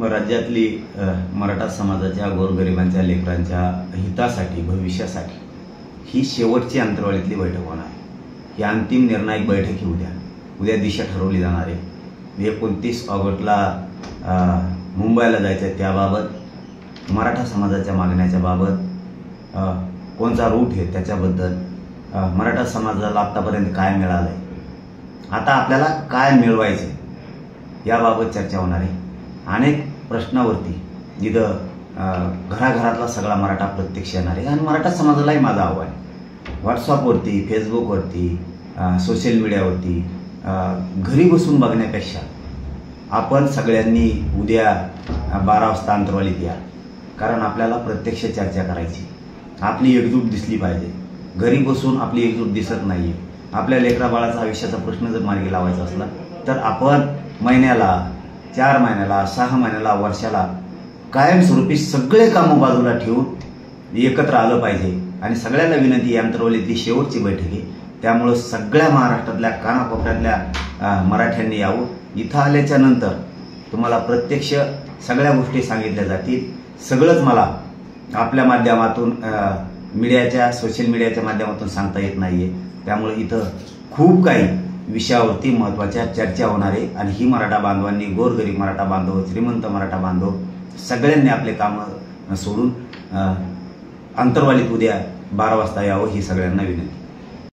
राज्यातली मराठा समाजाच्या गोरगरिबांच्या लेकरांच्या हितासाठी भविष्यासाठी ही शेवटची अंतर्वालीतली बैठक होणार. ही अंतिम निर्णायक बैठक ही उद्या दिशा ठरवली जाणार आहे. 29 ऑगस्टला मुंबईला जायचं त्याबाबत, मराठा समाजाच्या मागण्याच्या बाबत, कोणता रूट आहे त्याच्याबद्दल, मराठा समाजाला आतापर्यंत काय मिळालंय, आता आपल्याला काय मिळवायचे याबाबत चर्चा होणार आहे. अनेक प्रश्नावरती जिथं घराघरातला सगळा मराठा प्रत्यक्ष येणार आहे. आणि मराठा समाजालाही माझं आव्हान आहे, व्हॉट्सअपवरती, फेसबुकवरती, सोशल मीडियावरती घरी बसून बघण्यापेक्षा आपण सगळ्यांनी उद्या 12 वाजता अंतर्वालीत या. कारण आपल्याला प्रत्यक्ष चर्चा करायची, आपली एकजूट दिसली पाहिजे. घरी बसून आपली एकजूट दिसत नाहीये. आपल्या लेकरा बाळाचा आयुष्याचा प्रश्न जर मार्गी लावायचा असला तर आपण महिन्याला, 4 महिन्याला, 6 महिन्याला, वर्षाला कायमस्वरूपी सगळे कामं बाजूला ठेवून एकत्र आलं पाहिजे. आणि सगळ्यांना विनंती, अंतर्वालीतली शेवटची बैठक आहे, त्यामुळं सगळ्या महाराष्ट्रातल्या कानाकोपऱ्यातल्या मराठ्यांनी यावं. इथं आल्याच्या नंतर तुम्हाला प्रत्यक्ष सगळ्या गोष्टी सांगितल्या जातील. सगळंच मला आपल्या माध्यमातून, मीडियाच्या, सोशल मीडियाच्या माध्यमातून सांगता येत नाहीये. त्यामुळे इथं खूप काही विषयावरती महत्त्वाच्या चर्चा होणार आहे. आणि ही मराठा बांधवांनी, गोरगरीब मराठा बांधव, श्रीमंत मराठा बांधव सगळ्यांनी आपले कामं सोडून अंतर्वालीत उद्या 12 वाजता यावं ही सगळ्यांना विनंती.